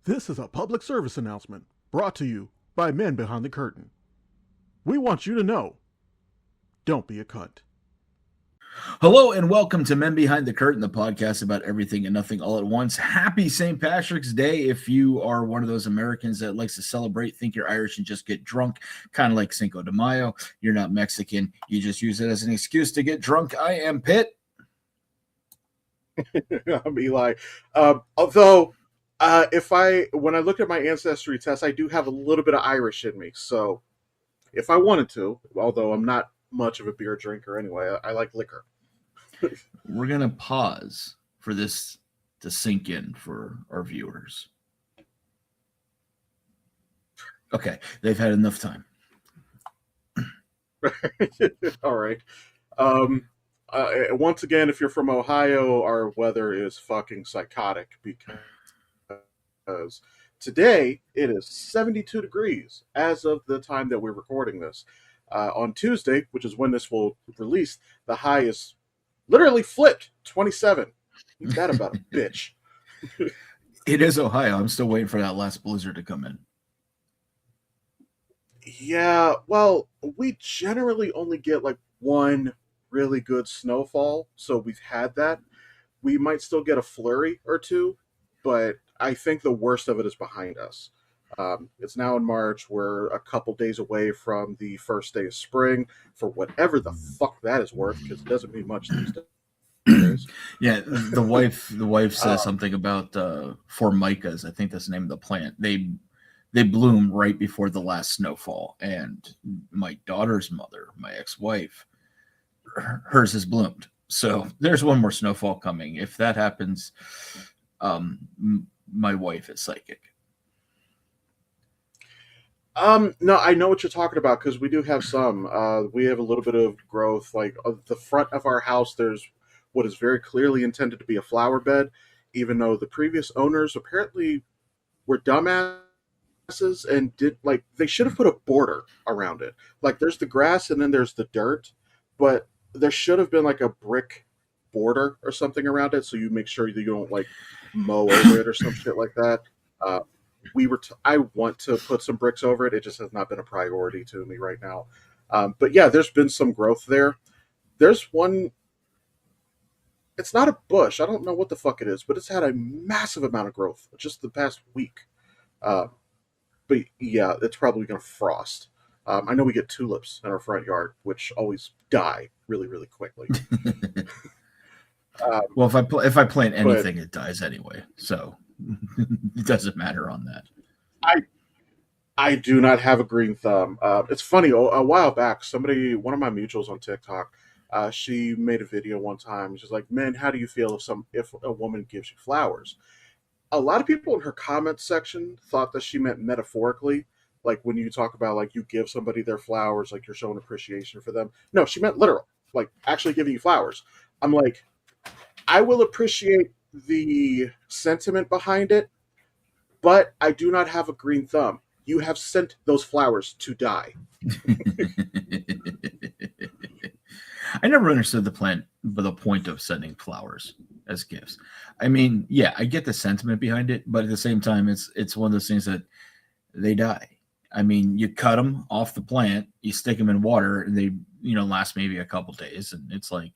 This is a public service announcement brought to you by Men Behind the Curtain. We want you to know, don't be a cunt. Hello and welcome to Men Behind the Curtain, the podcast about everything and nothing all at once. Happy St. Patrick's Day if you are one of those Americans that likes to celebrate, think you're Irish and just get drunk, kind of like Cinco de Mayo. You're not Mexican. You just use it as an excuse to get drunk. I am Pitt. I'm Eli. Although, when I look at my ancestry test, I do have a little bit of Irish in me. So, if I wanted to, although I'm not much of a beer drinker anyway, I like liquor. We're going to pause for this to sink in for our viewers. Okay, they've had enough time. All right. Once again, if you're from Ohio, our weather is fucking psychotic because today it is 72 degrees as of the time that we're recording this. On Tuesday, which is when this will release, the high is literally flipped 27. Ain't that about a bitch? It is Ohio. I'm still waiting for that last blizzard to come in. Yeah, well, we generally only get like one really good snowfall, so we've had that. We might still get a flurry or two, but I think the worst of it is behind us. It's now in March. We're a couple days away from the first day of spring, for whatever the fuck that is worth, because it doesn't mean much these days. Yeah, the wife says something about formicas. I think that's the name of the plant. They bloom right before the last snowfall, and my daughter's mother, my ex-wife, hers has bloomed. So there's one more snowfall coming. If that happens, my wife is psychic. No, I know what you're talking about because we do have some. We have a little bit of growth. Like the front of our house, there's what is very clearly intended to be a flower bed, even though the previous owners apparently were dumbasses and they should have put a border around it. Like there's the grass and then there's the dirt, but there should have been like a brick border or something around it so you make sure that you don't like mow over it or some shit like that. I want to put some bricks over it. It just has not been a priority to me right now. But yeah, there's been some growth there. There's one. It's not a bush. I don't know what the fuck it is, but it's had a massive amount of growth just the past week. But yeah, it's probably going to frost. I know we get tulips in our front yard, which always die really, really quickly. Well, if I plant anything, it dies anyway. So it doesn't matter on that. I do not have a green thumb. It's funny. A while back, one of my mutuals on TikTok, she made a video one time. She's like, "Man, how do you feel if a woman gives you flowers?" A lot of people in her comment section thought that she meant metaphorically, like when you talk about like you give somebody their flowers, like you're showing appreciation for them. No, she meant literal, like actually giving you flowers. I'm like, I will appreciate the sentiment behind it, but I do not have a green thumb. You have sent those flowers to die. I never understood the point of sending flowers as gifts. I mean, yeah, I get the sentiment behind it, but at the same time, it's one of those things that they die. I mean, you cut them off the plant, you stick them in water, and they last maybe a couple days, and it's like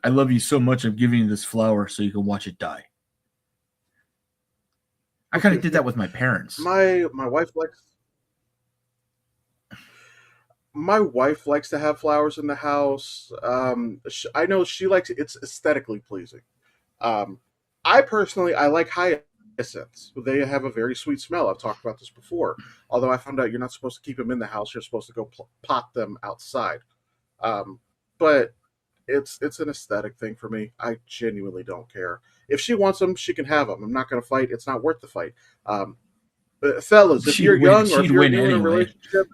I love you so much, I'm giving you this flower so you can watch it die. I kind of did that with my parents. My wife likes to have flowers in the house. I know she likes it. It's aesthetically pleasing. I personally like hyacinths. They have a very sweet smell. I've talked about this before. Although I found out you're not supposed to keep them in the house. You're supposed to go pot them outside. But it's an aesthetic thing for me. I genuinely don't care. If she wants them, she can have them. I'm not going to fight. It's not worth the fight. Fellas, if you're young or if you're new in a relationship,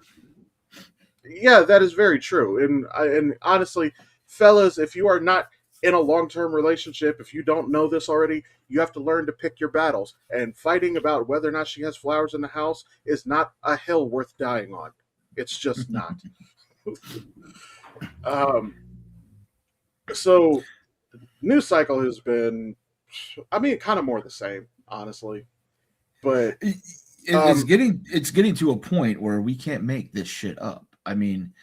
yeah, that is very true. And honestly, fellas, if you are not in a long-term relationship, if you don't know this already, you have to learn to pick your battles. And fighting about whether or not she has flowers in the house is not a hill worth dying on. It's just not. So, news cycle has been, kind of more the same, honestly. But it's getting to a point where we can't make this shit up. I mean,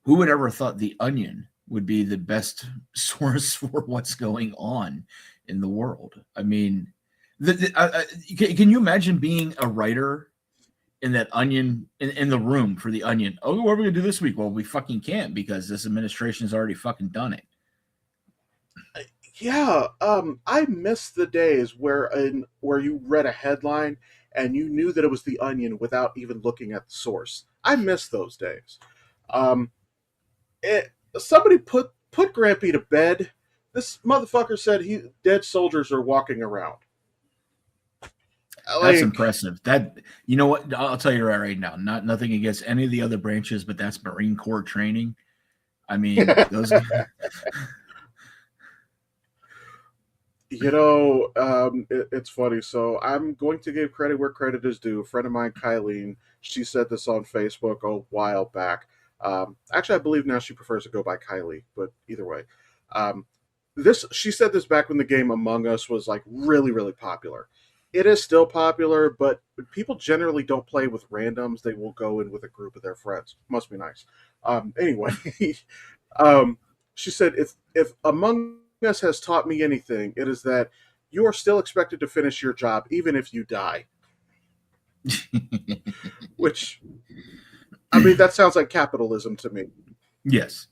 who would ever thought the Onion would be the best source for what's going on in the world? I mean, can you imagine being a writer in that Onion in the room for the Onion? Oh, what are we gonna do this week? Well, we fucking can't because this administration has already fucking done it. yeah, I miss the days where you read a headline and you knew that it was the Onion without even looking at the source. I miss those days. Um, Somebody put Grampy to bed. This motherfucker said dead soldiers are walking around. That's impressive. That, you know what? I'll tell you right now. Nothing against any of the other branches, but that's Marine Corps training. I mean, those. You know, it's funny. So I'm going to give credit where credit is due. A friend of mine, Kylene, she said this on Facebook a while back. Actually, I believe now she prefers to go by Kylie, but either way, she said this back when the game Among Us was like really, really popular. It is still popular, but people generally don't play with randoms. They will go in with a group of their friends. Must be nice. Anyway, she said, if Among Us has taught me anything, it is that you are still expected to finish your job even if you die. Which, I mean, that sounds like capitalism to me. Yes.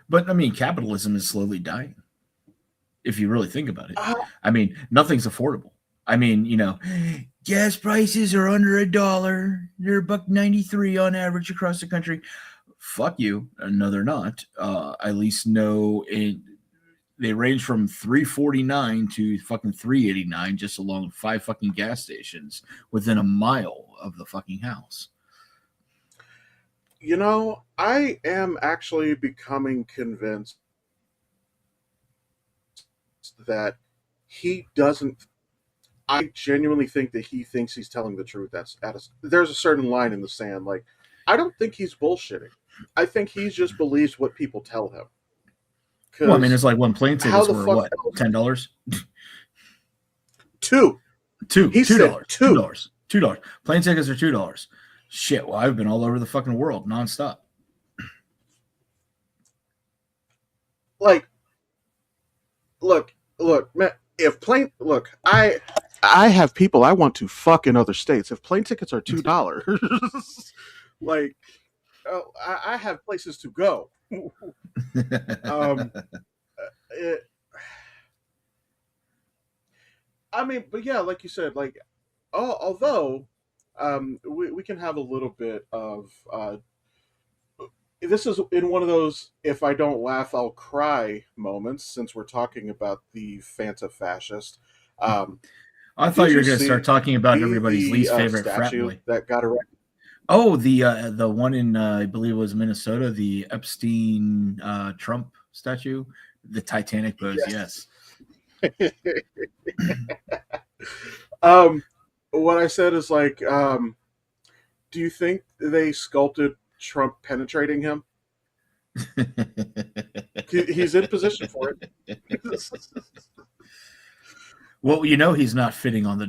But, I mean, capitalism is slowly dying, if you really think about it. I mean, nothing's affordable. I mean, you know, gas prices are under $1. They're $1.93 on average across the country. Fuck you. No, they're not. I at least know they range from $3.49 to fucking $3.89 just along 5 fucking gas stations within a mile of the fucking house. You know, I am actually becoming convinced that he doesn't. I genuinely think that he thinks he's telling the truth. There's a certain line in the sand. Like, I don't think he's bullshitting. I think he just believes what people tell him. Well, I mean, it's like when plane tickets were what, $10? $2. $2. Plane tickets are $2. Shit. Well, I've been all over the fucking world nonstop. Like, look, man. I have people I want to fuck in other states. If plane tickets are $2, like, I have places to go. I mean, but yeah, like you said, like, although we can have a little bit of this is in one of those if I don't laugh I'll cry moments, since we're talking about the Fanta fascist. I thought you were going to start talking about everybody's least favorite frat boy that got arrested. Oh, the one in I believe it was Minnesota, the Epstein Trump statue, the Titanic pose. Yes. What I said is like, do you think they sculpted Trump penetrating him? He's in position for it. Well, you know, he's not fitting on the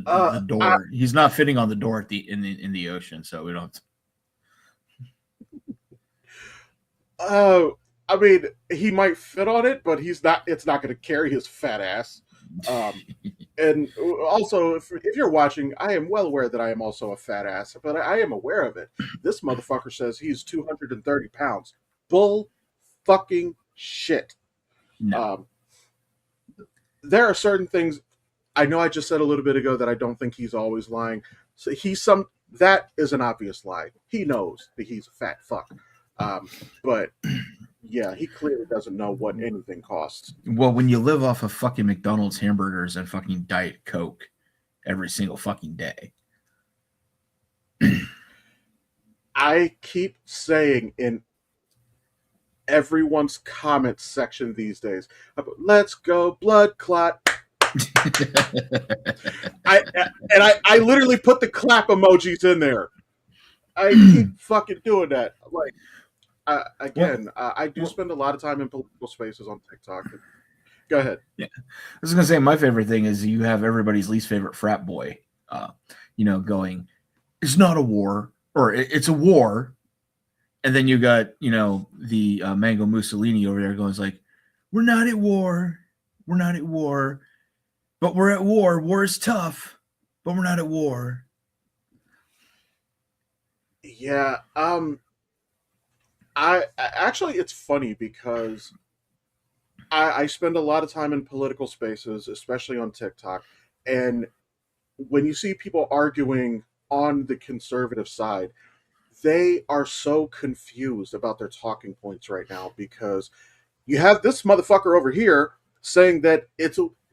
door. He's not fitting on the door in the ocean, so we don't. I mean, he might fit on it, but he's not. It's not going to carry his fat ass. And also, if you're watching, I am well aware that I am also a fat ass, but I am aware of it. This motherfucker says he's 230 pounds. Bull fucking shit. No. There are certain things. I know I just said a little bit ago that I don't think he's always lying. So that is an obvious lie. He knows that he's a fat fuck. But yeah, he clearly doesn't know what anything costs. Well, when you live off of fucking McDonald's hamburgers and fucking Diet Coke every single fucking day. I keep saying in everyone's comment section these days, let's go blood clot. I literally put the clap emojis in there. I keep fucking doing that. Like, I do spend a lot of time in political spaces on TikTok. Go ahead. Yeah, I was gonna say my favorite thing is you have everybody's least favorite frat boy going, it's not a war, or it's a war. And then you got, the Mango Mussolini over there going like, we're not at war. We're not at war. But we're at war. War is tough, but we're not at war. Yeah. I actually, it's funny because I spend a lot of time in political spaces, especially on TikTok, and when you see people arguing on the conservative side, they are so confused about their talking points right now because you have this motherfucker over here saying that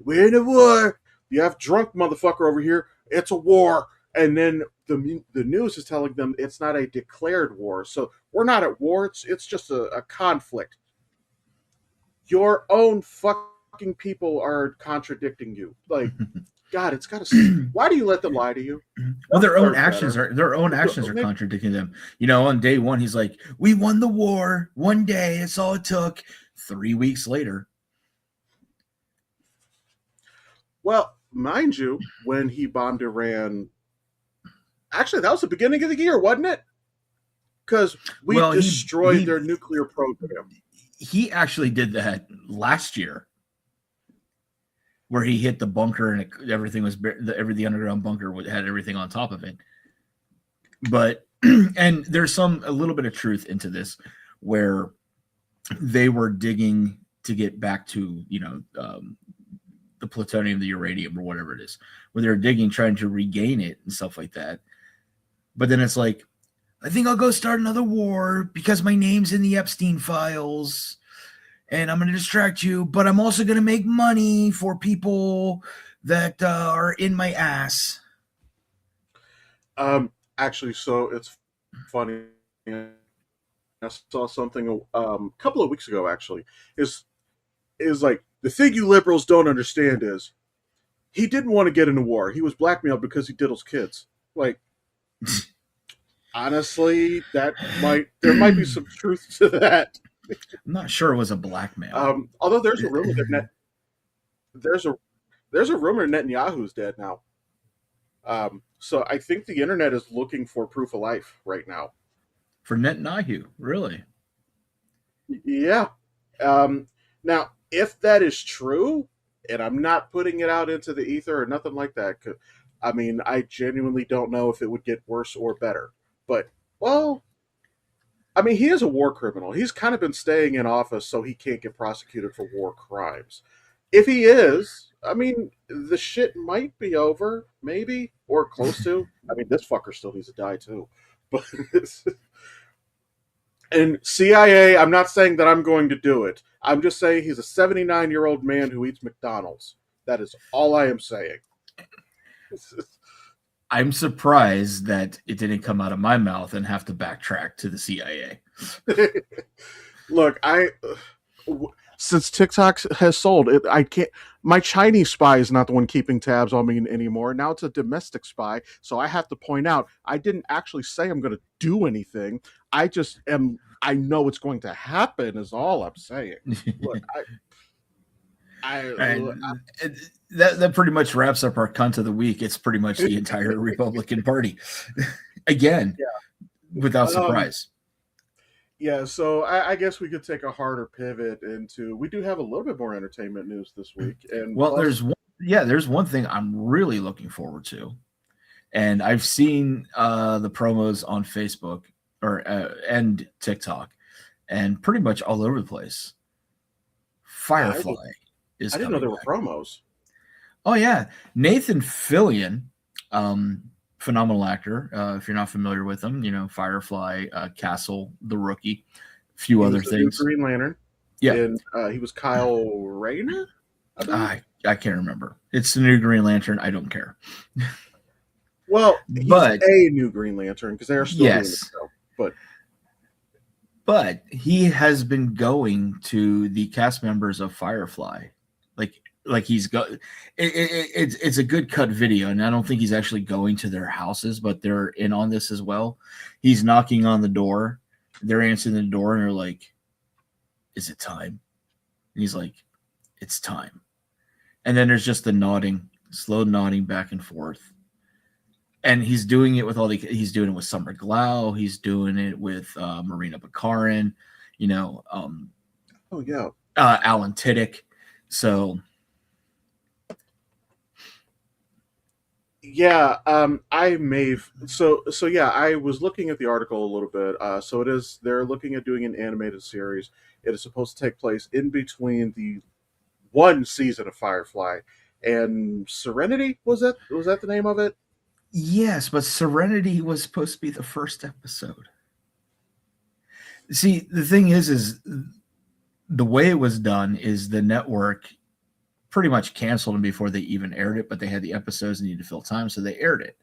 we're in a war. You have drunk motherfucker over here. It's a war, and then the news is telling them it's not a declared war. So we're not at war. It's just a conflict. Your own fucking people are contradicting you. Like, God, it's got to. Why do you let them lie to you? Well, their own actions are contradicting them. On day one, he's like, "We won the war. One day, it's all it took." 3 weeks later. Well, mind you, when he bombed Iran, actually, that was the beginning of the year, wasn't it? Because we destroyed their nuclear program. He actually did that last year, where he hit the bunker and everything was the underground bunker had everything on top of it. But and there's a little bit of truth into this, where they were digging to get back to the plutonium, the uranium, or whatever it is, where they're digging, trying to regain it and stuff like that. But then it's like, I think I'll go start another war because my name's in the Epstein files and I'm going to distract you, but I'm also going to make money for people that are in my ass. Actually, so it's funny. I saw something a couple of weeks ago, actually, is like, the thing you liberals don't understand is he didn't want to get into war. He was blackmailed because he diddles kids. Like, honestly, there might be some truth to that. I'm not sure it was a blackmail. Although there's a rumor that there's a rumor Netanyahu's dead now. So I think the internet is looking for proof of life right now. For Netanyahu, really? Yeah. Now, if that is true, and I'm not putting it out into the ether or nothing like that, I mean, I genuinely don't know if it would get worse or better. But, well, I mean, he is a war criminal. He's kind of been staying in office so he can't get prosecuted for war crimes. If he is, I mean, the shit might be over, maybe, or close to. I mean, this fucker still needs to die, too. But and CIA, I'm not saying that I'm going to do it. I'm just saying he's a 79-year-old man who eats McDonald's. That is all I am saying. I'm surprised that it didn't come out of my mouth and have to backtrack to the CIA. Look, since TikTok has sold it, I can't. My Chinese spy is not the one keeping tabs on me anymore. Now it's a domestic spy, so I have to point out I didn't actually say I'm going to do anything. I just am. I know it's going to happen. Is all I'm saying. Look, that pretty much wraps up our cunt of the week. It's pretty much the entire Republican Party again, without surprise. Yeah, so I guess we could take a harder pivot into. We do have a little bit more entertainment news this week, and there's one thing I'm really looking forward to, and I've seen the promos on Facebook and TikTok, and pretty much all over the place. Firefly is. I didn't know there were promos. Oh yeah, Nathan Fillion, phenomenal actor. If you're not familiar with him, Firefly, Castle, The Rookie, a few other things. Green Lantern. Yeah, and he was Kyle Rayner. I can't remember. It's the new Green Lantern. I don't care. Well, but a new Green Lantern because they're still doing the show. But he has been going to the cast members of Firefly, like he's it's a good cut video, and I don't think he's actually going to their houses, but they're in on this as well. He's knocking on the door, they're answering the door, and they're like, "Is it time?" And he's like, "It's time." And then there's just the nodding, slow nodding back and forth. and he's doing it with he's doing it with Summer Glau, he's doing it with Marina Bakarin, Oh yeah. Alan Tiddick. So Yeah, I may. So yeah, I was looking at the article a little bit. So it is. They're looking at doing an animated series. It is supposed to take place in between the one season of Firefly and Serenity. Was that the name of it? yes, but Serenity was supposed to be the first episode. See, the thing is the way it was done is the network pretty much canceled them before they even aired it, but they had the episodes needed to fill time, so they aired it.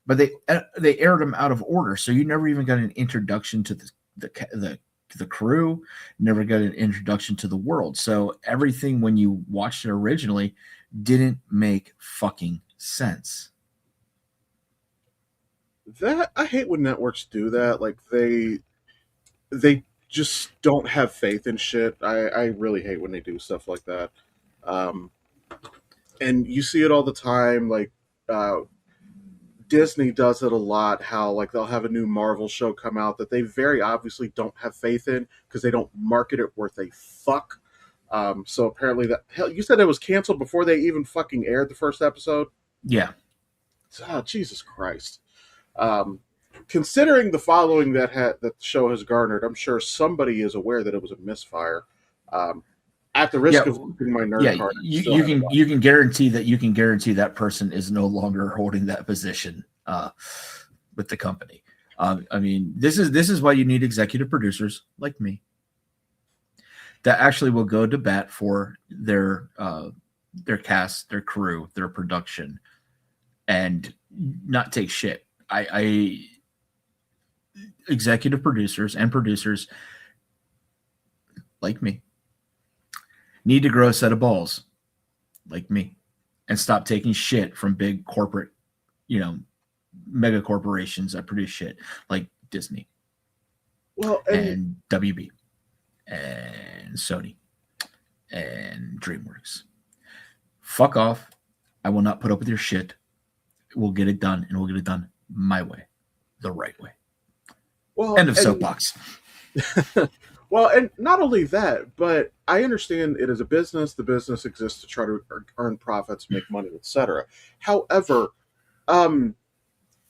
But they aired them out of order, so you never even got an introduction to the crew, never got an introduction to the world. So everything when you watched it originally didn't make fucking sense. That I hate when networks do that. Like they just don't have faith in shit. I really hate when they do stuff like that. Um, and you see it all the time. Like uh, Disney does it a lot. How like they'll have a new Marvel show come out that they very obviously don't have faith in because they don't market it worth a fuck. So apparently that hell, you said it was canceled before they even fucking aired the first episode. Yeah. Oh, Jesus Christ. Um, Considering the following that the show has garnered, I'm sure somebody is aware that it was a misfire. Um, at the risk Yeah. of losing my nerd Yeah, card, you can guarantee that person is no longer holding that position with the company. I mean, this is why you need executive producers like me that actually will go to bat for their cast, their crew, their production, and not take shit. I executive producers and producers like me need to grow a set of balls like me and stop taking shit from big corporate, mega corporations that produce shit like Disney well, and WB and Sony and DreamWorks. Fuck off. I will not put up with your shit. We'll get it done, and we'll get it done my way, the right way. well, End of soapbox. Well, and not only that, but I understand it is a business. The business exists to try to earn profits, make money, etc. However, um,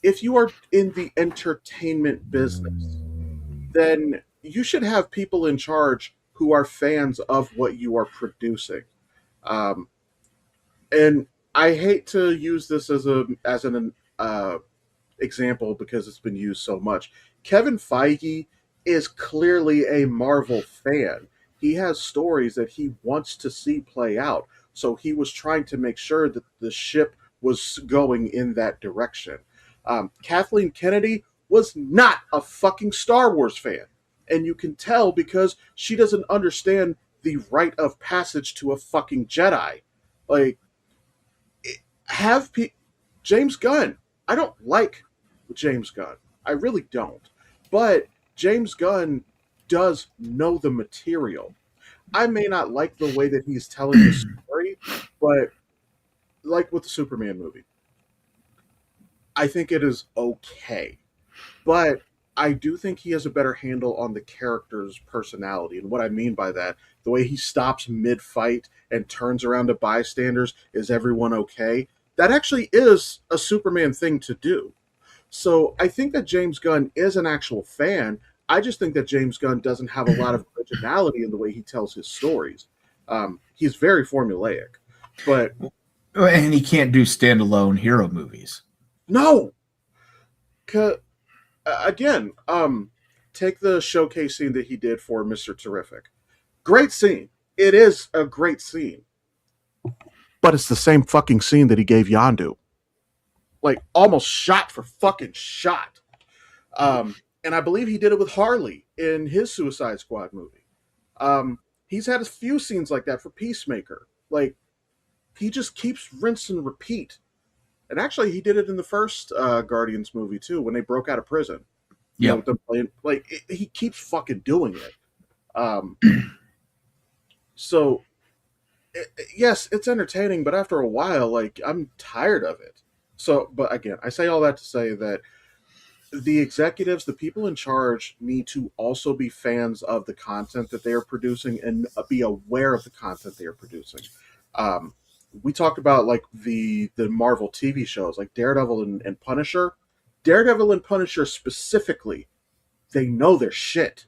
if you are in the entertainment business, then you should have people in charge who are fans of what you are producing. Um, and I hate to use this as an example because it's been used so much. Kevin Feige is clearly a Marvel fan. He has stories that he wants to see play out. So he was trying to make sure that the ship was going in that direction. Kathleen Kennedy was not a fucking Star Wars fan. And you can tell because she doesn't understand the rite of passage to a fucking Jedi. Like, have James Gunn. I don't like James Gunn. I really don't. But James Gunn does know the material. I may not like the way that he's telling the story, but like with the Superman movie, I think it is okay. But I do think he has a better handle on the character's personality. And what I mean by that, the way he stops mid fight and turns around to bystanders, is everyone okay? That actually is a Superman thing to do. So I think that James Gunn is an actual fan. I just think that James Gunn doesn't have a lot of originality in the way he tells his stories. He's very formulaic. But And he can't do standalone hero movies. no! Again, take the showcase scene that he did for Mr. Terrific. Great scene. It is a great scene. But it's the same fucking scene that he gave Yondu. Like, almost shot for fucking shot. And I believe he did it with Harley in his Suicide Squad movie. He's had a few scenes like that for Peacemaker. Like, he just keeps rinse and repeat. And actually, he did it in the first Guardians movie, too, when they broke out of prison. Yeah. He keeps fucking doing it. So, yes, it's entertaining, but after a while, like, I'm tired of it. So, but again, I say all that to say that the executives, the people in charge, need to also be fans of the content that they are producing and be aware of the content they are producing. Um, we talked about like the Marvel TV shows, like Daredevil and Punisher. Daredevil and Punisher specifically, they know their shit,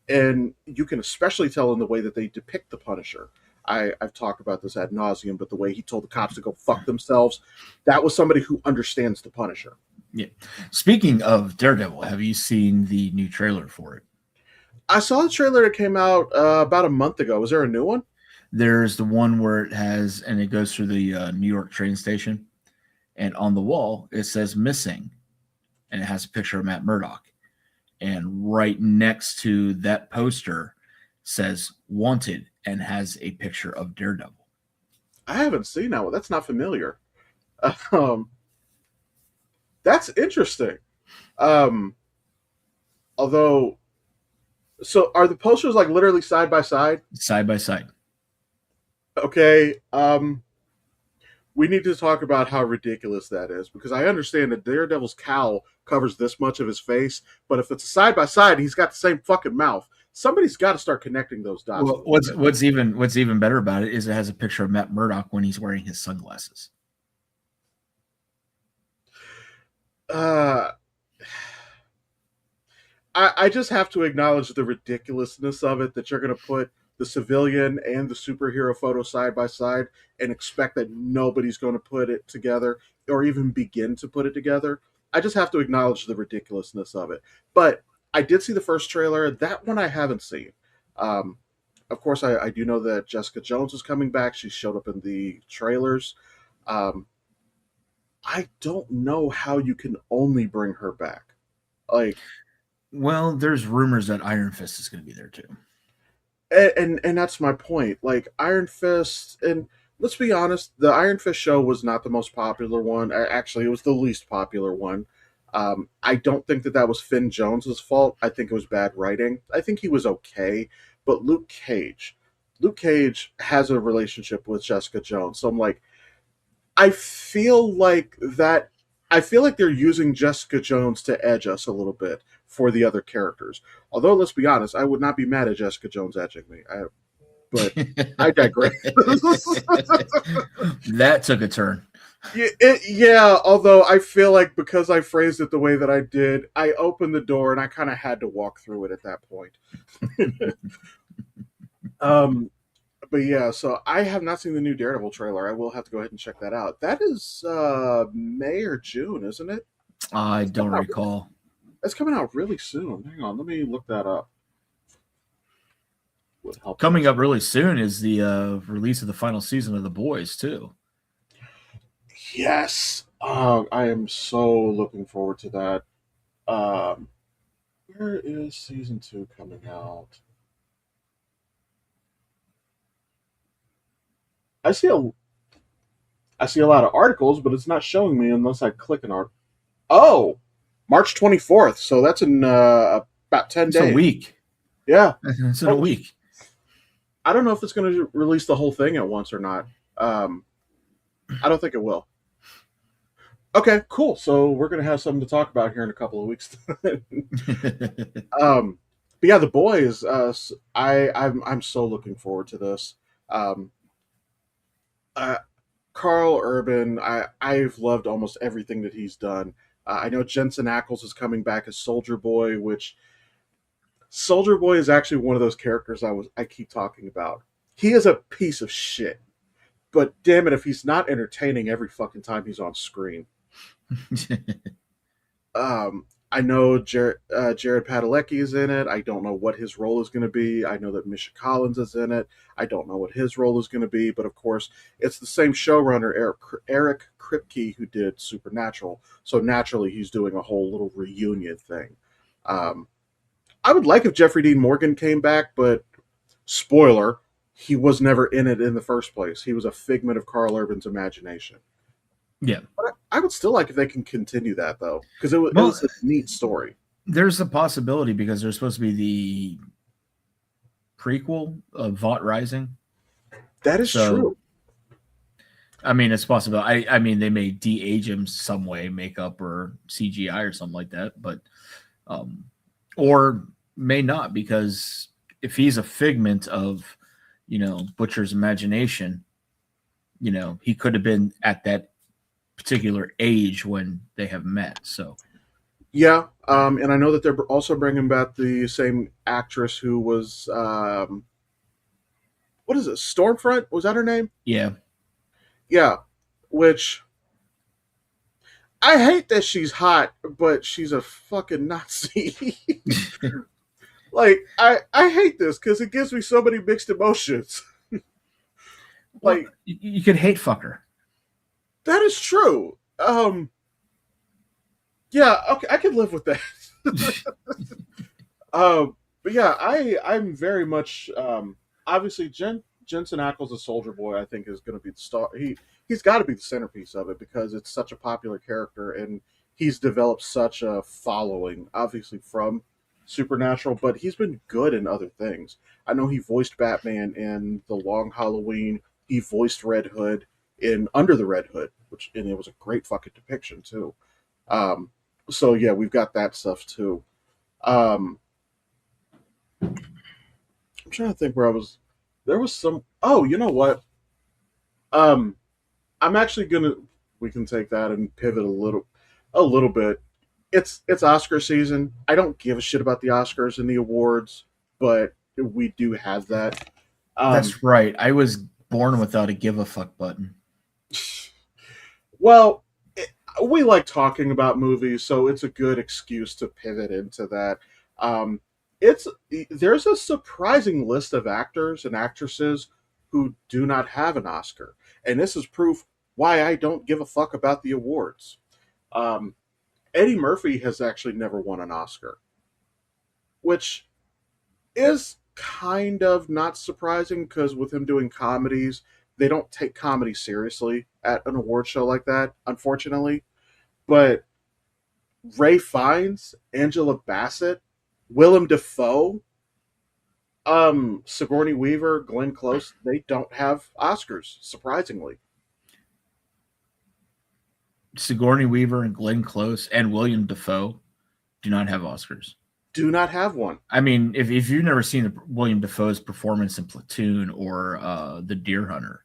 and you can especially tell in the way that they depict the Punisher. I've talked about this ad nauseum, but the way he told the cops to go fuck themselves, that was somebody who understands the Punisher. Yeah. Speaking of Daredevil, have you seen the new trailer for it? I saw the trailer that came out about a month ago. Was there a new one? There's the one where it goes through the New York train station, and on the wall it says missing, and it has a picture of Matt Murdock. And right next to that poster says wanted and has a picture of Daredevil. I haven't seen that one. That's not familiar. Um, that's interesting. Um, although, so are the posters like literally side by side? Side by side. Okay. We need to talk about how ridiculous that is, because I understand that Daredevil's cowl covers this much of his face, but if it's side by side, he's got the same fucking mouth. Somebody's got to start connecting those dots. Well, what's even better about it is it has a picture of Matt Murdock when he's wearing his sunglasses. I just have to acknowledge the ridiculousness of it, that you're going to put the civilian and the superhero photo side by side and expect that nobody's going to put it together or even begin to put it together. I just have to acknowledge the ridiculousness of it. But I did see the first trailer. That one I haven't seen. Of course, I do know that Jessica Jones is coming back. She showed up in the trailers. Um, I don't know how you can only bring her back. Like, well, there's rumors that Iron Fist is going to be there too. and that's my point. Like Iron Fist, and let's be honest, the Iron Fist show was not the most popular one. Actually, it was the least popular one. I don't think that was Finn Jones's fault. I think it was bad writing. I think he was okay, but Luke Cage has a relationship with Jessica Jones, so I'm like, I feel like that. I feel like they're using Jessica Jones to edge us a little bit for the other characters. Although, let's be honest, I would not be mad at Jessica Jones edging me. But I digress. That took a turn. Yeah, although I feel like because I phrased it the way that I did, I opened the door and I kind of had to walk through it at that point. But yeah, so I have not seen the new Daredevil trailer. I will have to go ahead and check that out. That is May or June, isn't it? I don't recall. It's coming out really soon. Hang on, let me look that up. Coming up really soon is the release of the final season of The Boys too. Yes, I am so looking forward to that. Where is season 2 coming out? I see a lot of articles, but it's not showing me unless I click an article. Oh, March 24th. So that's in about 10 days. A week. Yeah. It's in a week. I don't know if it's going to release the whole thing at once or not. I don't think it will. Okay, cool. So we're going to have something to talk about here in a couple of weeks. But yeah, The Boys. I'm so looking forward to this. Carl Urban, I've loved almost everything that he's done. I know Jensen Ackles is coming back as Soldier Boy, which Soldier Boy is actually one of those characters I keep talking about. He is a piece of shit, but damn it, if he's not entertaining every fucking time he's on screen. I know Jared Padalecki is in it. I don't know what his role is going to be. I know that Misha Collins is in it. I don't know what his role is going to be, but of course, it's the same showrunner, Eric Kripke, who did Supernatural. So naturally, he's doing a whole little reunion thing. I would like if Jeffrey Dean Morgan came back, but spoiler, he was never in it in the first place. He was a figment of Carl Urban's imagination. Yeah. But I would still like if they can continue that, though, because it was a neat story. There's a possibility because there's supposed to be the prequel of Vought Rising. That is true. I mean, it's possible. I mean, they may de-age him some way, makeup or CGI or something like that, but um, or may not, because if he's a figment of, Butcher's imagination, he could have been at that particular age when they have met. So Yeah, and I know that they're also bringing back the same actress who was what is it? Stormfront, was that her name? yeah, Yeah, which I hate that she's hot, but she's a fucking Nazi. Like I hate this because it gives me so many mixed emotions. well, Like you could hate fucker. that is true. Yeah, okay, I can live with that. But yeah, I'm very much obviously Jensen Ackles, a Soldier Boy, I think is going to be the star. He's got to be the centerpiece of it because it's such a popular character and he's developed such a following, obviously from Supernatural, but he's been good in other things. I know he voiced Batman in The Long Halloween. He voiced Red Hood in Under the Red Hood, and it was a great fucking depiction too. Um, so yeah, we've got that stuff too. Um, I'm trying to think where I was. There was some. Oh, you know what? Um, I'm actually gonna. We can take that and pivot a little bit. It's Oscar season. I don't give a shit about the Oscars and the awards, but we do have that. Um, That's right. I was born without a give a fuck button. well, we like talking about movies, so it's a good excuse to pivot into that. Um, it's there's a surprising list of actors and actresses who do not have an Oscar, and this is proof why I don't give a fuck about the awards. Um, Eddie Murphy has actually never won an Oscar, which is kind of not surprising because with him doing comedies, they don't take comedy seriously at an award show like that, unfortunately. But Ray Fiennes, Angela Bassett, Willem Dafoe, Sigourney Weaver, Glenn Close, they don't have Oscars, surprisingly. Sigourney Weaver and Glenn Close and William Dafoe do not have Oscars. Do not have one. I mean, if you've never seen William Dafoe's performance in Platoon or The Deer Hunter,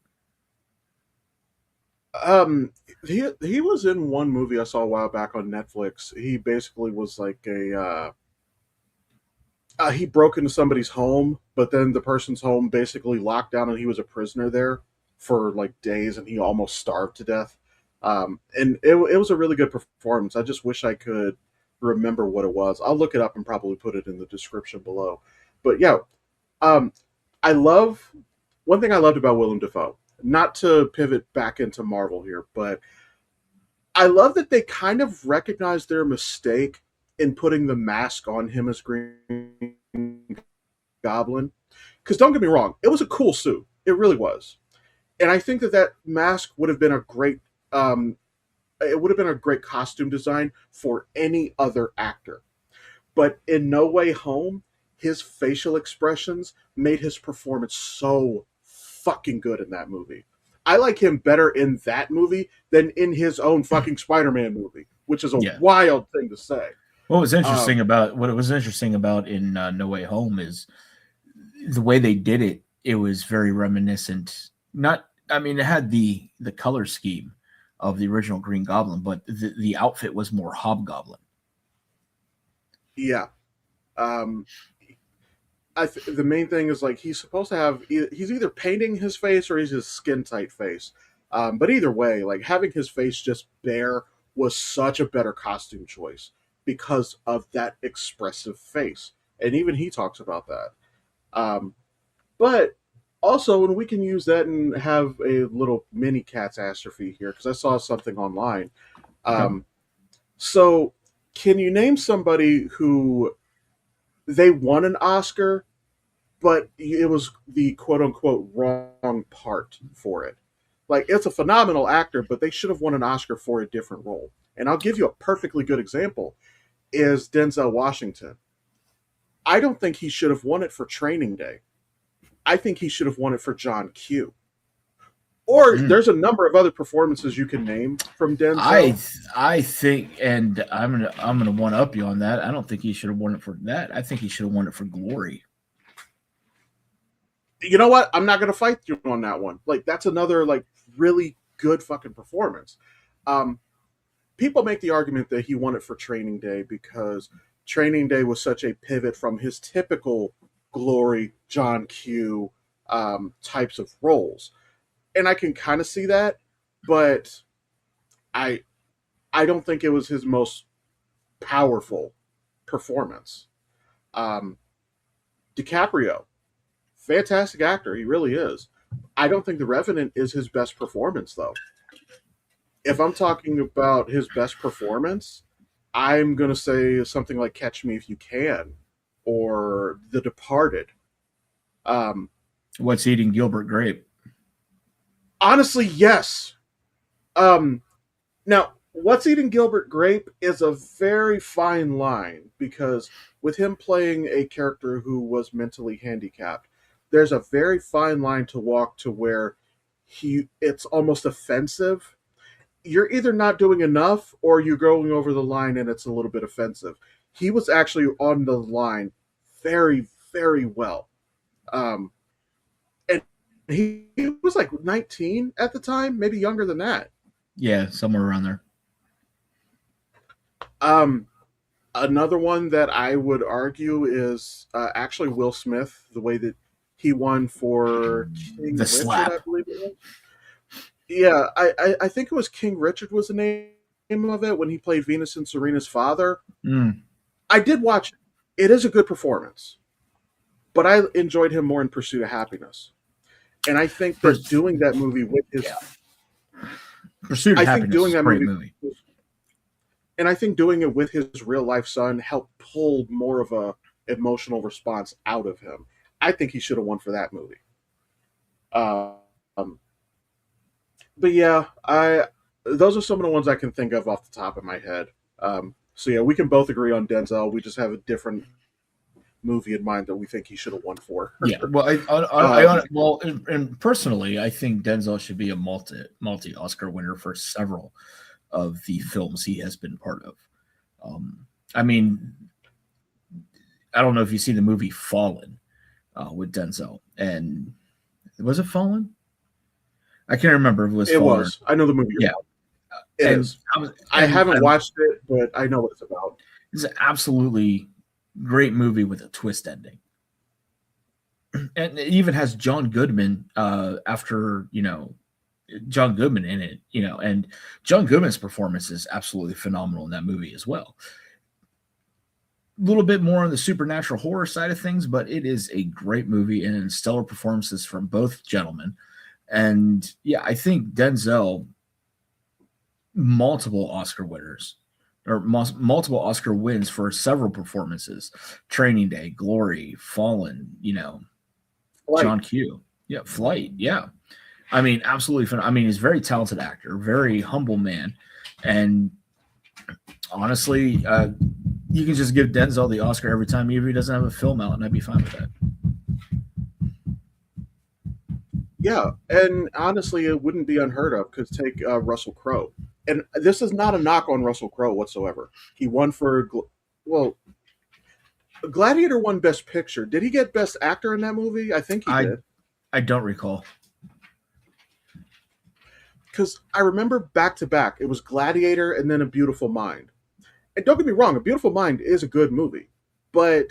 Um, he was in one movie I saw a while back on Netflix. He basically was like he broke into somebody's home, but then the person's home basically locked down, and he was a prisoner there for like days, and he almost starved to death. And it was a really good performance. I just wish I could remember what it was. I'll look it up and probably put it in the description below. But yeah, um, I love one thing I loved about Willem Dafoe. Not to pivot back into Marvel here, but I love that they kind of recognized their mistake in putting the mask on him as Green Goblin. Because don't get me wrong, it was a cool suit. It really was, and I think that that mask would have been a great it would have been a great costume design for any other actor. But in No Way Home, his facial expressions made his performance so fucking good in that movie. I like him better in that movie than in his own fucking Spider-Man movie, which is a yeah. wild thing to say. What it was interesting about in No Way Home is the way they did it. It was very reminiscent. Not, I mean, it had the color scheme of the original Green Goblin, but the outfit was more Hobgoblin. Yeah. Um, the main thing is like he's supposed to have he's either painting his face or he's his skin tight face. But either way, like having his face just bare was such a better costume choice because of that expressive face, and even he talks about that. Um, but also, and we can use that and have a little mini catastrophe here because I saw something online. Okay. So, can you name somebody who they won an Oscar, but it was the quote unquote wrong part for it? Like, it's a phenomenal actor, but they should have won an Oscar for a different role. And I'll give you a perfectly good example is Denzel Washington. I don't think he should have won it for Training Day. I think he should have won it for John Q. Or Mm. there's a number of other performances you can name from I Denzel. I think, and I'm gonna one up you on that. I don't think he should have won it for that. I think he should have won it for Glory. You know what? I'm not going to fight you on that one. Like that's another like really good fucking performance. Um, People make the argument that he won it for Training Day because Training Day was such a pivot from his typical Glory, John Q types of roles, and I can kind of see that, but I I don't think it was his most powerful performance. Um, DiCaprio, fantastic actor, he really is. I don't think The Revenant is his best performance though. If I'm talking about his best performance, I'm gonna say something like Catch Me If You Can or The Departed. Um, What's eating Gilbert Grape? Honestly, yes. Um, Now, What's Eating Gilbert Grape is a very fine line because with him playing a character who was mentally handicapped, there's a very fine line to walk to where he it's almost offensive. You're either not doing enough or you're going over the line and it's a little bit offensive. He was actually on the line very, very well. Um, and he was like 19 at the time, maybe younger than that. Yeah, somewhere around there. Um, Another one that I would argue is actually Will Smith, the way that he won for King The Richard, I slap. believe it was. Yeah, I think it was King Richard was the name of it when he played Venus and Serena's father. Mm. I did watch it. It is a good performance, but I enjoyed him more in Pursuit of Happiness. And I think that Purs- doing that movie with his, yeah. Pursuit of I think Happiness doing is a that great movie, movie. and I think doing it with his real life son helped pull more of a emotional response out of him. I think he should have won for that movie. Um, but yeah, I those are some of the ones I can think of off the top of my head. So yeah, we can both agree on Denzel. We just have a different movie in mind that we think he should have won for. Yeah, well, and personally, I think Denzel should be a multi Oscar winner for several of the films he has been part of. I mean, I don't know if you see the movie Fallen with Denzel, and was it Fallen? I can't remember if it was It Fallen. was. I know the movie. Yeah, It and is. I haven't watched it, but I know what it's about. It's an absolutely great movie with a twist ending. And it even has John Goodman after, John Goodman in it, and John Goodman's performance is absolutely phenomenal in that movie as well. A little bit more on the supernatural horror side of things, but it is a great movie and stellar performances from both gentlemen. And yeah, I think Denzel, multiple Oscar winners or multiple Oscar wins for several performances. Training Day, Glory, Fallen, Like, John Q. Yeah, Flight. Yeah. I mean, absolutely fun. I mean, he's a very talented actor, very humble man. And honestly, you can just give Denzel the Oscar every time, even if he doesn't have a film out, and I'd be fine with that. yeah, and honestly, it wouldn't be unheard of because take Russell Crowe, and this is not a knock on Russell Crowe whatsoever. He won for well, Gladiator won Best Picture. Did he get Best Actor in that movie? I think he did. I don't recall. Because I remember back to back, it was Gladiator and then A Beautiful Mind. And don't get me wrong, A Beautiful Mind is a good movie, but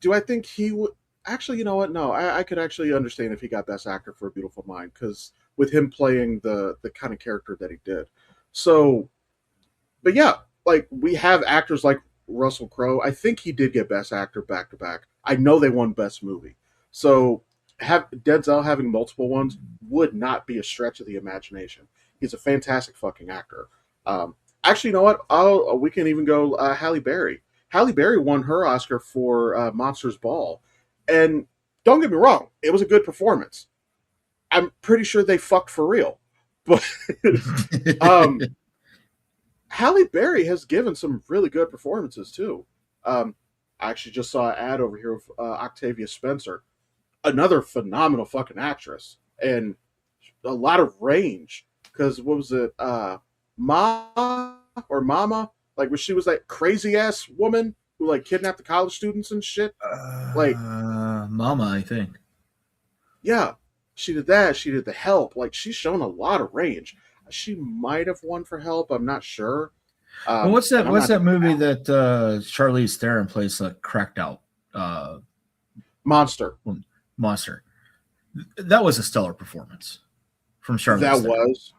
do I think he would? Actually, you know what? No, I could actually understand if he got Best Actor for A Beautiful Mind because with him playing the kind of character that he did. So, but yeah, like we have actors like Russell Crowe. I think he did get Best Actor back to back. I know they won Best Movie. So have Denzel having multiple ones would not be a stretch of the imagination. He's a fantastic fucking actor. Actually, you know what? We can even go Halle Berry. Halle Berry won her Oscar for Monsters Ball, and don't get me wrong, it was a good performance. I'm pretty sure they fucked for real, but um, Halle Berry has given some really good performances too. I actually just saw an ad over here of Octavia Spencer, another phenomenal fucking actress, and a lot of range. Because what was it, Ma or Mama? Like when she was that crazy ass woman who like kidnapped the college students and shit. Like, Mama, I think. yeah, she did that. She did the Help. Like she's shown a lot of range. She might have won for Help. I'm not sure. Well, what's that? And I'm What's not that movie that Charlize Theron plays a cracked out Monster. monster? That was a stellar performance from Charlize That Theron. was.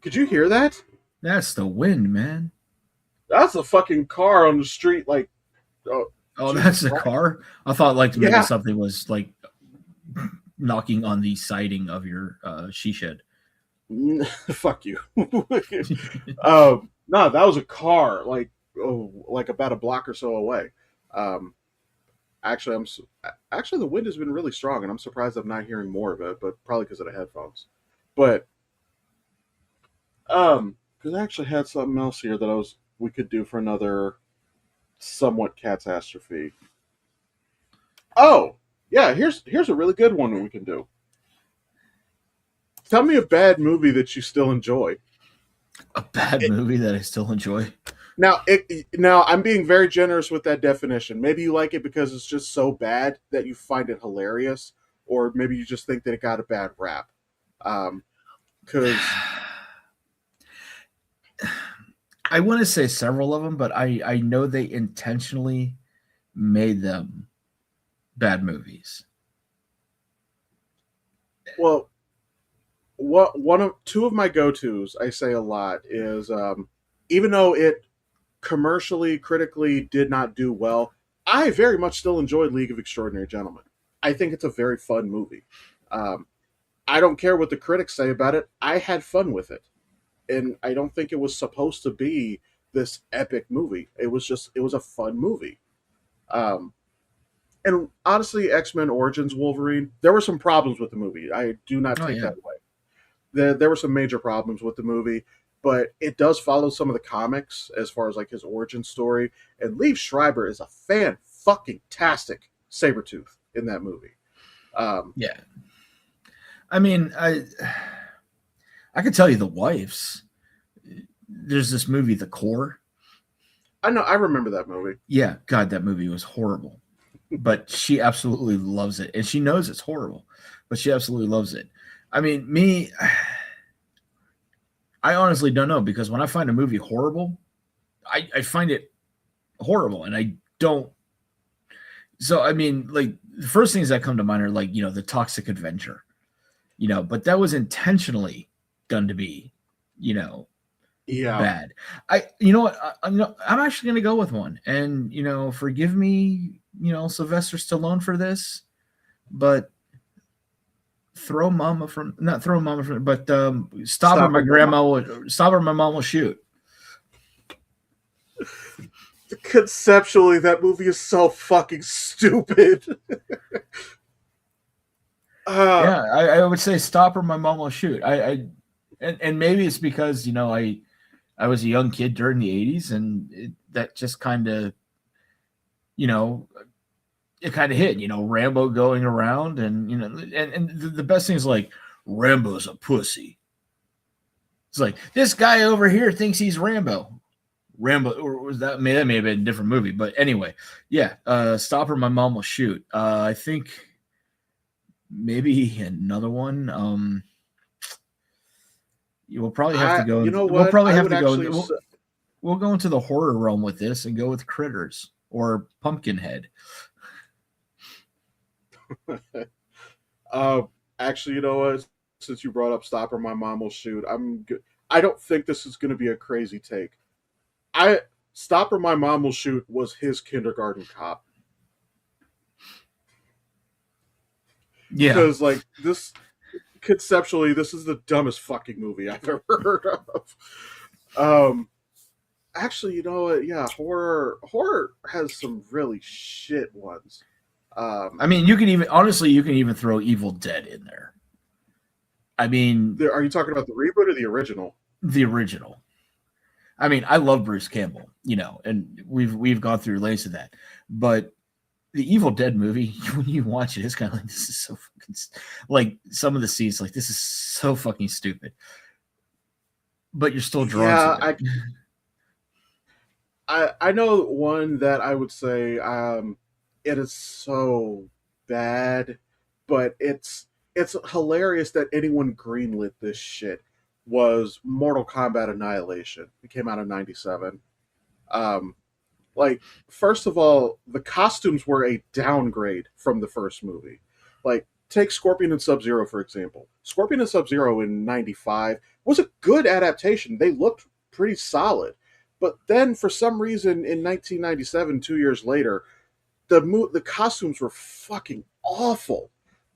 Could you hear that? That's the wind, man. That's a fucking car on the street. Like, Oh, Jesus that's the Christ. car. I thought like maybe Yeah. something was like knocking on the siding of your she shed. Fuck you. No, that was a car. Like about a block or so away. Actually, actually the wind has been really strong, and I'm surprised I'm not hearing more of it. But probably because of the headphones. But because I actually had something else here that we could do for another somewhat catastrophe. Oh, yeah, here's a really good one that we can do. Tell me a bad movie that you still enjoy. A bad movie that I still enjoy. Now, now I'm being very generous with that definition. Maybe you like it because it's just so bad that you find it hilarious, or maybe you just think that it got a bad rap. Because I want to say several of them, but I know they intentionally made them bad movies. well, two of my go-tos I say a lot is even though it commercially, critically did not do well, I very much still enjoyed League of Extraordinary Gentlemen. I think it's a very fun movie. I don't care what the critics say about it. I had fun with it, and I don't think it was supposed to be this epic movie. It was a fun movie. And honestly, X-Men Origins Wolverine, there were some problems with the movie. I do not take that away. There were some major problems with the movie, but it does follow some of the comics as far as like his origin story. And Liev Schreiber is a fan-fucking-tastic Sabretooth in that movie. Yeah. I mean, I could tell you the wives. There's this movie, The Core. I know, I remember that movie. Yeah, God, that movie was horrible. But she absolutely loves it. And she knows it's horrible, but she absolutely loves it. I mean, me, I honestly don't know, because when I find a movie horrible, I find it horrible, and I don't. So, I mean, like, the first things that come to mind are like, The Toxic Avenger, but that was intentionally done to be, Yeah. bad. You know what? I'm actually going to go with one, and, forgive me, Sylvester Stallone for this, but not throw mama from, but stop her, my mom will shoot. Conceptually, that movie is so fucking stupid. Yeah, I would say stop or my mom will shoot. And maybe it's because I was a young kid during the 80s, and that just kind of it kind of hit, Rambo going around, and and the best thing is like, Rambo's a pussy. It's like, this guy over here thinks he's Rambo. Or was that may have been a different movie, but anyway, yeah. Stop or my mom will shoot. I think maybe another one. We'll probably have to go. We'll probably have to go. We'll go into the horror realm with this and go with Critters or Pumpkinhead. Actually, you know what? Since you brought up Stop or My Mom Will Shoot, I don't think this is going to be a crazy take. Stop or My Mom Will Shoot was his Kindergarten Cop. Yeah, because like this, conceptually, this is the dumbest fucking movie I've ever heard of. Actually, you know what? Yeah, horror has some really shit ones. I mean, you can even throw Evil Dead in there. I mean, are you talking about the reboot or the original? The original. I mean, I love Bruce Campbell, and we've gone through layers of that, but the Evil Dead movie, when you watch it, it's kind of like, this is so fucking, like, some of the scenes, like, this is so fucking stupid, but you're still drawn Yeah, to it. I know one that I would say it is so bad, but it's hilarious that anyone greenlit this shit. Was Mortal Kombat Annihilation? It came out in '97. Um, like first of all, the costumes were a downgrade from the first movie. Like take Scorpion and Sub Zero for example. Scorpion and Sub Zero in '95 was a good adaptation. They looked pretty solid, but then for some reason in 1997, 2 years later, the costumes were fucking awful.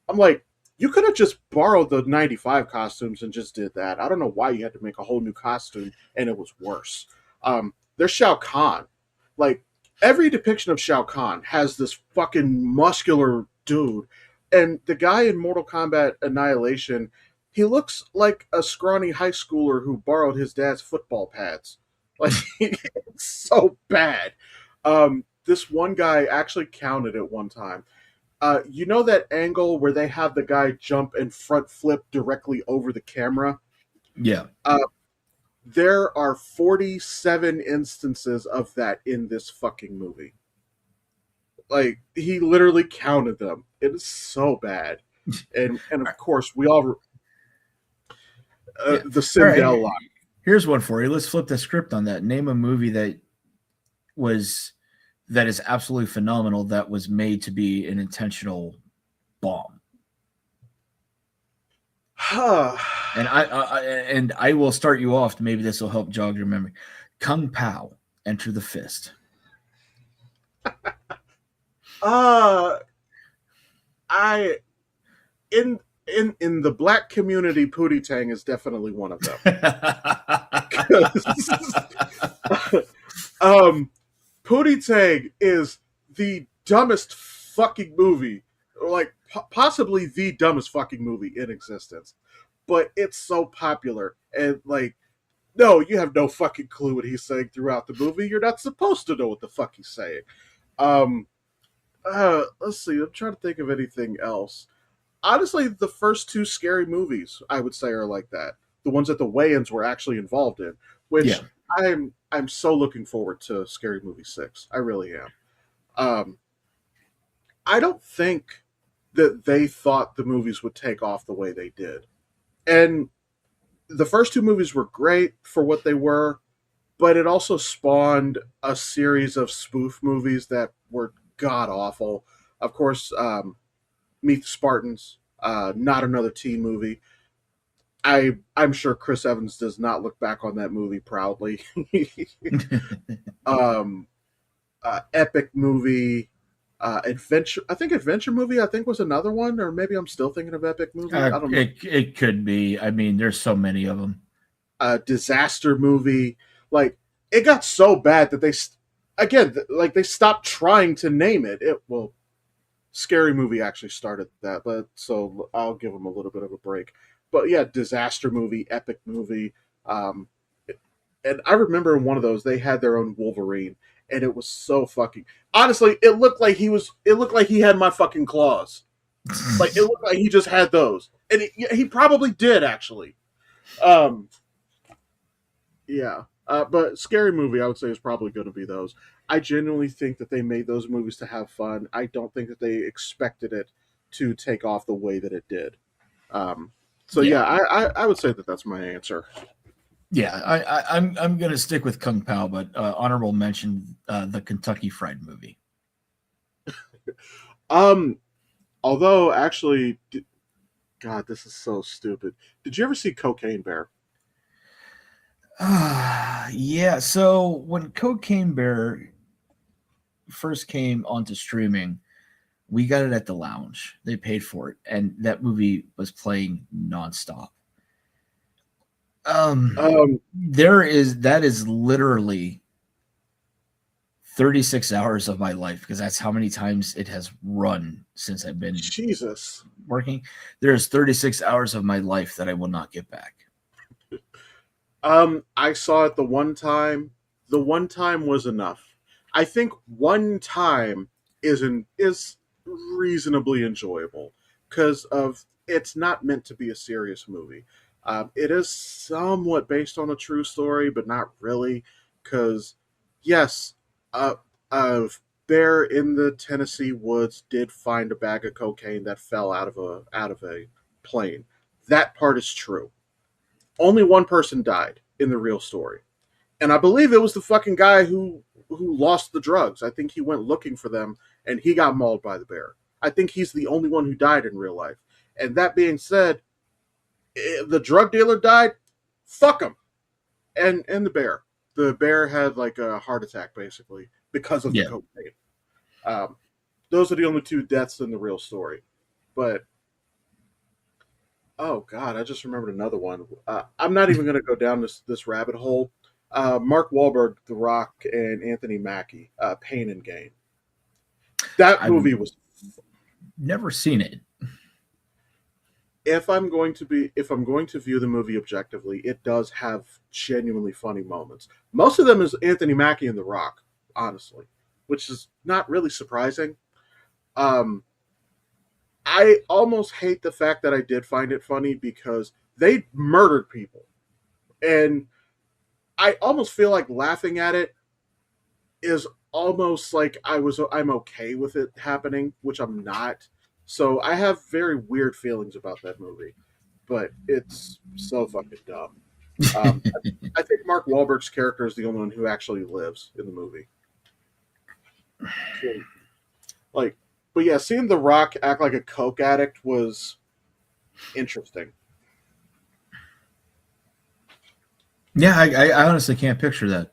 I'm like, you could have just borrowed the '95 costumes and just did that. I don't know why you had to make a whole new costume and it was worse. There's Shao Kahn. Like every depiction of Shao Kahn has this fucking muscular dude, and the guy in Mortal Kombat Annihilation, he looks like a scrawny high schooler who borrowed his dad's football pads. Like it's so bad. This one guy actually counted it one time. You know that angle where they have the guy jump and front flip directly over the camera? Yeah. There are 47 instances of that in this fucking movie. Like he literally counted them. It is so bad, and of course we all Yeah. the Sindel Right. line. Here's one for you. Let's flip the script on that. Name a movie that is absolutely phenomenal that was made to be an intentional bomb. And I will start you off. Maybe this will help jog your memory. Kung Pao, Enter the Fist. I in the black community, Pootie Tang is definitely one of them. Pootie Tang is the dumbest fucking movie, like possibly the dumbest fucking movie in existence. But it's so popular, and like, no, you have no fucking clue what he's saying throughout the movie. You're not supposed to know what the fuck he's saying. Let's see. I'm trying to think of anything else. Honestly, the first two scary movies I would say are like that. The ones that the Wayans were actually involved in, which Yeah. I'm so looking forward to Scary Movie 6. I really am. I don't think that they thought the movies would take off the way they did. And the first two movies were great for what they were, but it also spawned a series of spoof movies that were god awful. Of course, Meet the Spartans, not another teen movie. I'm sure Chris Evans does not look back on that movie proudly. Epic movie, adventure. I think adventure movie. I think was another one, or maybe I'm still thinking of epic movie. I don't know. It could be. I mean, there's so many of them. Disaster movie. Like it got so bad that they stopped trying to name it. Scary Movie actually started that, but so I'll give them a little bit of a break. But yeah, disaster movie, epic movie. And I remember in one of those they had their own Wolverine, and it was so fucking. Honestly, it looked like he had my fucking claws. Like it looked like he just had those, and he probably did actually. Yeah. But Scary Movie, I would say, is probably going to be those. I genuinely think that they made those movies to have fun. I don't think that they expected it to take off the way that it did. I would say that that's my answer. Yeah, I'm going to stick with Kung Pao, but honorable mention the Kentucky Fried Movie. Although actually, God, this is so stupid. Did you ever see Cocaine Bear? Yeah. So when Cocaine Bear first came onto streaming, we got it at the lounge. They paid for it, and that movie was playing nonstop. That is literally 36 hours of my life because that's how many times it has run since I've been Jesus working. There's 36 hours of my life that I will not get back. I saw it the one time. The one time was enough. I think one time is reasonably enjoyable because of it's not meant to be a serious movie. It is somewhat based on a true story, but not really, because yes, uh, a bear in the Tennessee woods did find a bag of cocaine that fell out of a plane. That part is true. Only one person died in the real story, and I believe it was the fucking guy who lost the drugs. I think he went looking for them, and he got mauled by the bear. I think he's the only one who died in real life. And that being said, the drug dealer died. Fuck him. And the bear. The bear had like a heart attack basically because of the Yeah. cocaine. Um, those are the only two deaths in the real story. But oh god, I just remembered another one. I'm not even going to go down this rabbit hole. Mark Wahlberg, The Rock, and Anthony Mackie, Pain and Gain. That I've movie was. never seen it. If I'm going to view the movie objectively, it does have genuinely funny moments. Most of them is Anthony Mackie and The Rock, honestly, which is not really surprising. Um, I almost hate the fact that I did find it funny because they murdered people, and I almost feel like laughing at it is almost like I'm okay with it happening, which I'm not. So I have very weird feelings about that movie, but it's so fucking dumb. Um, I think Mark Wahlberg's character is the only one who actually lives in the movie. So, like, but yeah, seeing The Rock act like a coke addict was interesting. Yeah, I honestly can't picture that.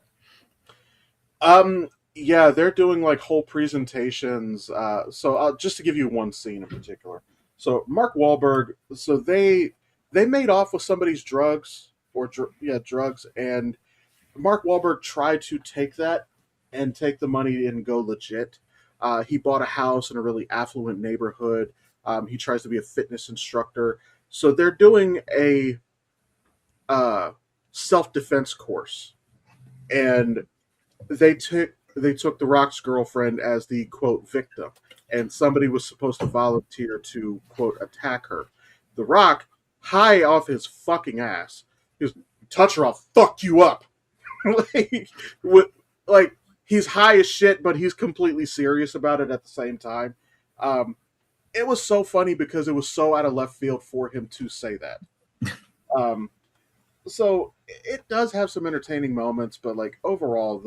Yeah, they're doing like whole presentations. Just to give you one scene in particular. So Mark Wahlberg, so they made off with somebody's drugs drugs, and Mark Wahlberg tried to take that and take the money and go legit. He bought a house in a really affluent neighborhood. He tries to be a fitness instructor. So they're doing a uh, self defense course, and they took the Rock's girlfriend as the quote victim, and somebody was supposed to volunteer to quote attack her. The Rock, high off his fucking ass, he goes, "Touch her, I'll fuck you up." like, with, like he's high as shit, but he's completely serious about it at the same time. Um, it was so funny because it was so out of left field for him to say that. Um, so it does have some entertaining moments, but like overall,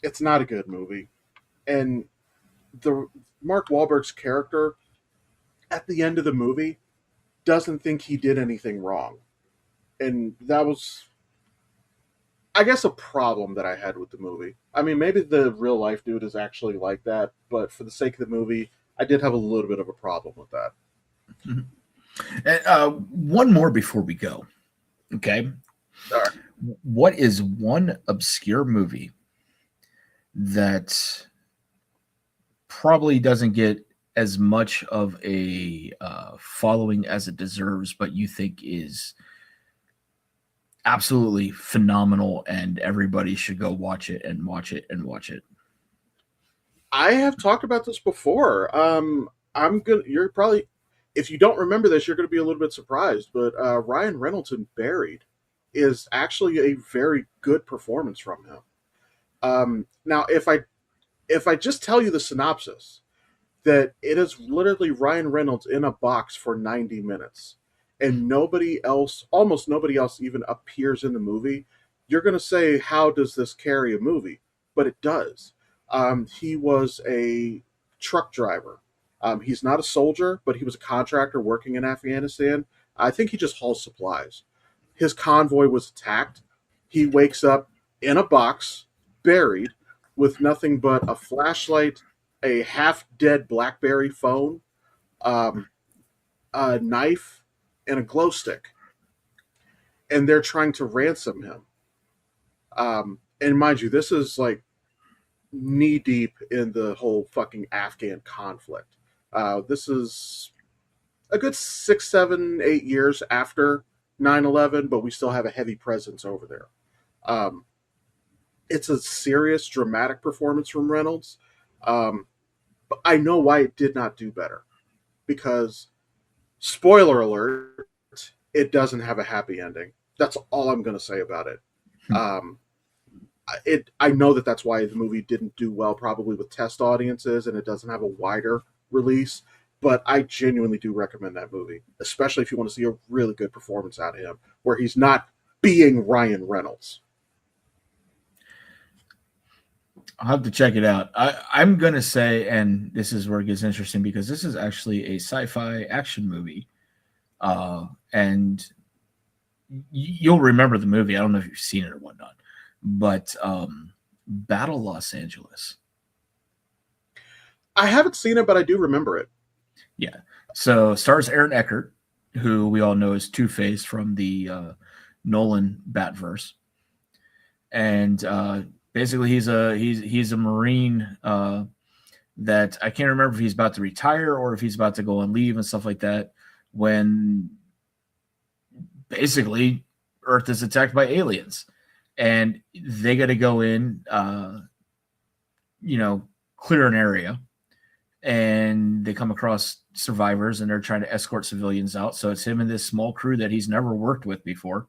it's not a good movie. And the Mark Wahlberg's character at the end of the movie doesn't think he did anything wrong, and that was, I guess, a problem that I had with the movie. I mean, maybe the real life dude is actually like that, but for the sake of the movie, I did have a little bit of a problem with that. Mhm. And, one more before we go. Okay. All right. What is one obscure movie that probably doesn't get as much of a following as it deserves, but you think is absolutely phenomenal and everybody should go watch it and watch it and watch it? I have talked about this before. I'm gonna. You're probably, if you don't remember this, you're gonna be a little bit surprised. But Ryan Reynolds in Buried is actually a very good performance from him. Now, if I just tell you the synopsis, that it is literally Ryan Reynolds in a box for 90 minutes, and nobody else, almost nobody else, even appears in the movie, you're gonna say, how does this carry a movie? But it does. He was a truck driver. He's not a soldier, but he was a contractor working in Afghanistan. I think he just hauls supplies. His convoy was attacked. He wakes up in a box, buried, with nothing but a flashlight, a half dead BlackBerry phone, um, a knife, and a glow stick. And they're trying to ransom him. And mind you, this is like knee deep in the whole fucking Afghan conflict. This is a good 6, 7, 8 years after 9/11, but we still have a heavy presence over there. Um, it's a serious, dramatic performance from Reynolds. Um, But I know why it did not do better. Because, spoiler alert, it doesn't have a happy ending. That's all I'm going to say about it. Um, I know that's why the movie didn't do well, probably with test audiences, and it doesn't have a wider release. But I genuinely do recommend that movie, especially if you want to see a really good performance out of him, where he's not being Ryan Reynolds. I'll have to check it out. I'm going to say, and this is where it gets interesting because this is actually a sci-fi action movie. And you'll remember the movie. I don't know if you've seen it or whatnot, but Battle Los Angeles. I haven't seen it, but I do remember it. Yeah. So stars Aaron Eckhart, who we all know as Two-Face from the Nolan Batverse. And basically he's a Marine that I can't remember if he's about to retire or if he's about to go on leave and stuff like that, when basically Earth is attacked by aliens and they got to go in, clear an area, and they come across survivors and they're trying to escort civilians out. So it's him and this small crew that he's never worked with before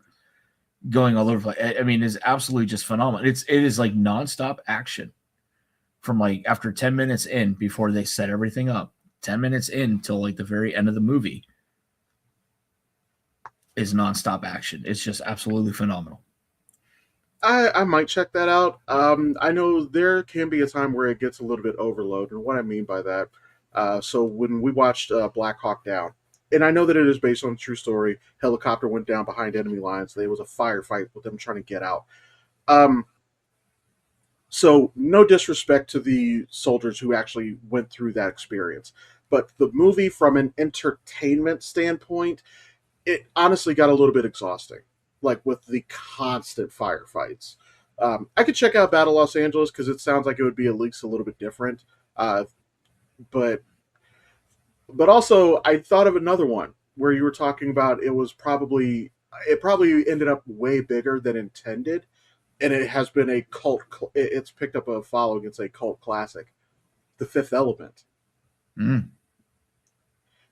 going all over. I mean, it's absolutely just phenomenal. It is like nonstop action from like after 10 minutes in, before they set everything up, 10 minutes in till like the very end of the movie is nonstop action. It's just absolutely phenomenal. I might check that out. I know there can be a time where it gets a little bit overloaded, and what I mean by that, so when we watched Black Hawk Down, and I know that it is based on a true story, helicopter went down behind enemy lines. There was a firefight with them trying to get out. So no disrespect to the soldiers who actually went through that experience, but the movie, from an entertainment standpoint, it honestly got a little bit exhausting, like with the constant firefights. I could check out Battle Los Angeles because it sounds like it would be at least a little bit different. But also I thought of another one where you were talking about it probably ended up way bigger than intended, and it has been a cult. It's picked up a following. It's a cult classic, The Fifth Element.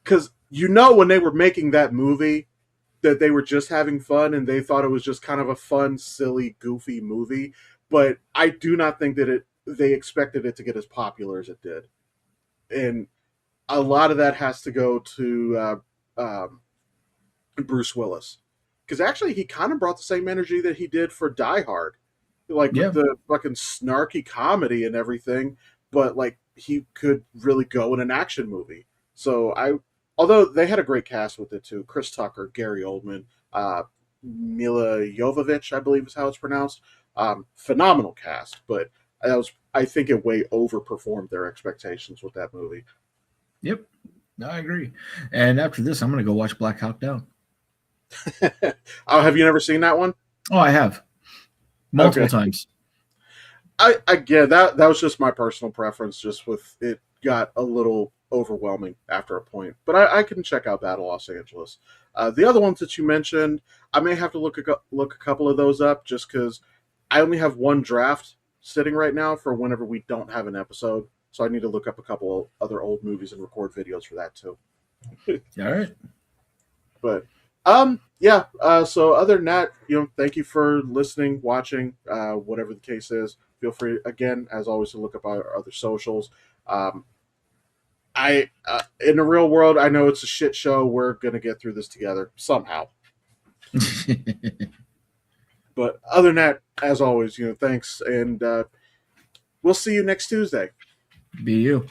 Because when they were making that movie, that they were just having fun and they thought it was just kind of a fun, silly, goofy movie. But I do not think that they expected it to get as popular as it did. And a lot of that has to go to Bruce Willis. Because actually he kind of brought the same energy that he did for Die Hard. Like with the fucking snarky comedy and everything, but like he could really go in an action movie. So although they had a great cast with it too, Chris Tucker, Gary Oldman, Mila Jovovich, I believe is how it's pronounced. Phenomenal cast, but I think it way overperformed their expectations with that movie. Yep, no, I agree. And after this, I'm going to go watch Black Hawk Down. Oh, have you never seen that one? Oh, I have multiple times. That was just my personal preference. Just with it got a little overwhelming after a point, but I can check out Battle Los Angeles. The other ones that you mentioned, I may have to look a couple of those up, just because I only have one draft sitting right now for whenever we don't have an episode, so I need to look up a couple of other old movies and record videos for that too. All right, but yeah. So other than that, thank you for listening, watching, whatever the case is. Feel free, again, as always, to look up our other socials. In the real world, I know it's a shit show. We're gonna get through this together somehow. But other than that, as always, thanks, and we'll see you next Tuesday. Be you.